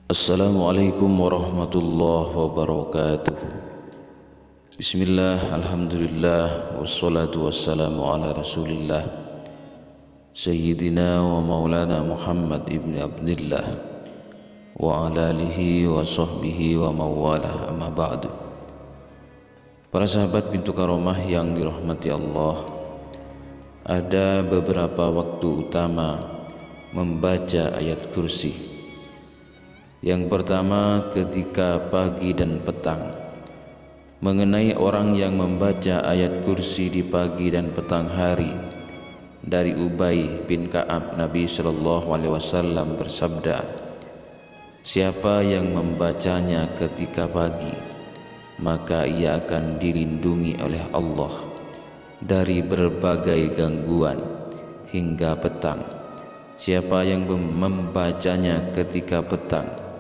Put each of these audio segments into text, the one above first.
Assalamualaikum warahmatullahi wabarakatuh. Bismillah, alhamdulillah, wassalatu wassalamu ala rasulillah Sayyidina wa maulana Muhammad ibn Abdillah wa ala alihi wa sahbihi wa mawalah, amma ba'du. Para sahabat pintu karomah yang dirahmati Allah, ada beberapa waktu utama membaca ayat kursi. Yang pertama ketika pagi dan petang. Mengenai orang yang membaca ayat kursi di pagi dan petang hari, dari Ubay bin Ka'ab, Nabi SAW bersabda, siapa yang membacanya ketika pagi, maka ia akan dilindungi oleh Allah dari berbagai gangguan hingga petang. Siapa yang membacanya ketika petang,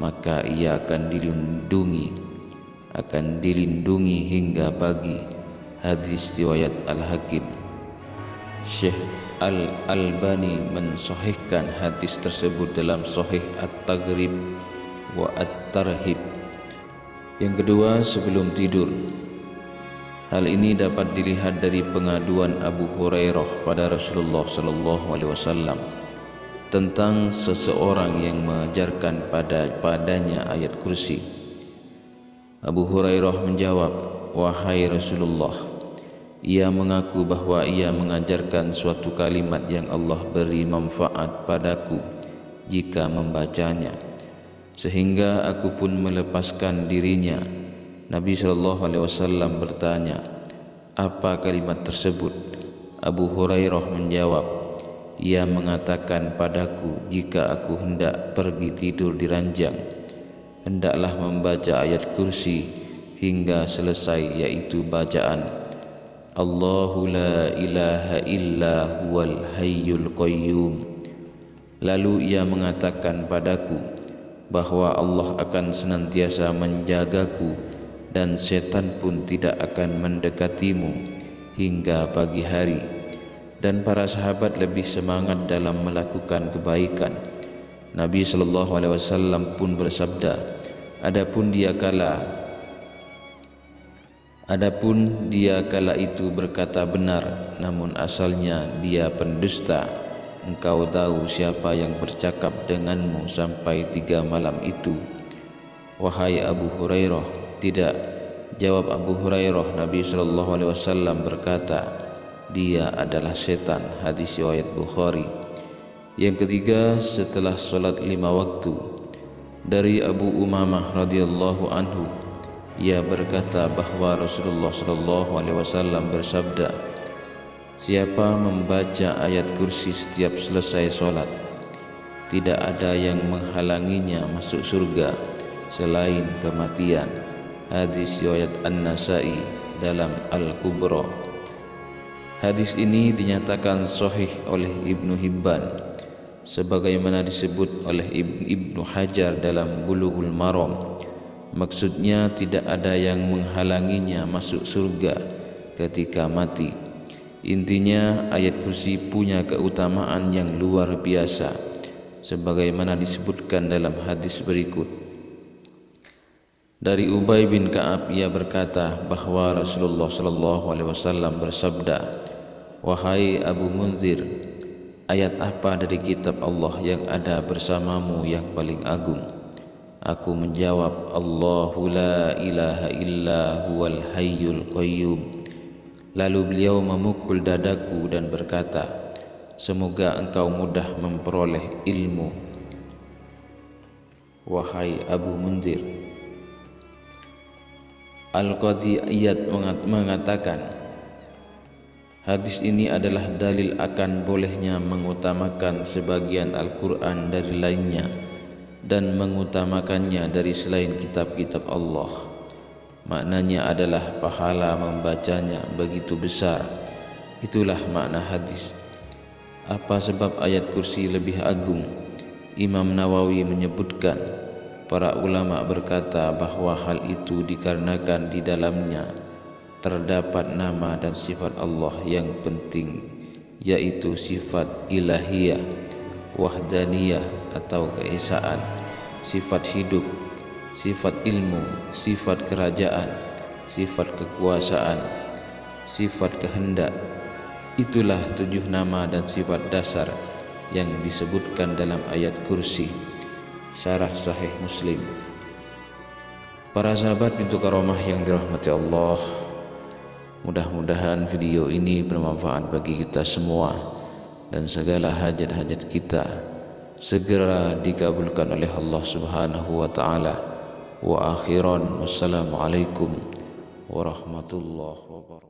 maka ia akan dilindungi hingga pagi. Hadis riwayat Al-Hakim. Syekh Al-Albani mensahihkan hadis tersebut dalam Sahih At-Taghrib wa At-Tarhib. Yang kedua, sebelum tidur. Hal ini dapat dilihat dari pengaduan Abu Hurairah pada Rasulullah SAW tentang seseorang yang mengajarkan padanya ayat kursi. Abu Hurairah menjawab, wahai Rasulullah, ia mengaku bahwa ia mengajarkan suatu kalimat yang Allah beri manfaat padaku jika membacanya, sehingga aku pun melepaskan dirinya. Nabi SAW bertanya, apa kalimat tersebut? Abu Hurairah menjawab, ia mengatakan padaku, jika aku hendak pergi tidur di ranjang, hendaklah membaca ayat kursi hingga selesai, yaitu bacaan Allahu la ilaha illa huwal hayyul qayyum. Lalu ia mengatakan padaku bahwa Allah akan senantiasa menjagaku dan setan pun tidak akan mendekatimu hingga pagi hari. Dan para sahabat lebih semangat dalam melakukan kebaikan. Nabi SAW pun bersabda, Adapun dia kala itu berkata benar, namun asalnya dia pendusta. Engkau tahu siapa yang bercakap denganmu sampai 3 malam itu, wahai Abu Hurairah? Tidak, jawab Abu Hurairah. Nabi SAW berkata, dia adalah setan. Hadis riwayat Bukhari. Yang ketiga, setelah salat 5 waktu. Dari Abu Umamah radhiyallahu anhu, ia berkata bahwa Rasulullah SAW bersabda, siapa membaca ayat kursi setiap selesai salat, tidak ada yang menghalanginya masuk surga selain kematian. Hadis riwayat An-Nasa'i dalam Al-Kubra. Hadis ini dinyatakan sahih oleh Ibnu Hibban, sebagaimana disebut oleh Ibnu Hajar dalam Bulughul Maram. Maksudnya tidak ada yang menghalanginya masuk surga ketika mati. Intinya ayat kursi punya keutamaan yang luar biasa, sebagaimana disebutkan dalam hadis berikut. Dari Ubay bin Ka'ab, ia berkata bahwa Rasulullah SAW bersabda, wahai Abu Munzir, ayat apa dari kitab Allah yang ada bersamamu yang paling agung? Aku menjawab, Allahu la ilaha illa huwal hayyul qayyum. Lalu beliau memukul dadaku dan berkata, semoga engkau mudah memperoleh ilmu, wahai Abu Munzir. Al-Qadi Iyad mengatakan, hadis ini adalah dalil akan bolehnya mengutamakan sebagian Al-Quran dari lainnya dan mengutamakannya dari selain kitab-kitab Allah. Maknanya adalah pahala membacanya begitu besar. Itulah makna hadis. Apa sebab ayat kursi lebih agung? Imam Nawawi menyebutkan, para ulama berkata bahwa hal itu dikarenakan di dalamnya terdapat nama dan sifat Allah yang penting, yaitu sifat ilahiyah, wahdaniyah atau keesaan, sifat hidup, sifat ilmu, sifat kerajaan, sifat kekuasaan, sifat kehendak. Itulah 7 nama dan sifat dasar yang disebutkan dalam ayat kursi. Syarah Sahih Muslim. Para sahabat pintu karomah yang dirahmati Allah, mudah-mudahan video ini bermanfaat bagi kita semua dan segala hajat-hajat kita segera dikabulkan oleh Allah Subhanahu wa taala. Wa akhiran, wassalamualaikum warahmatullahi wabarakatuh.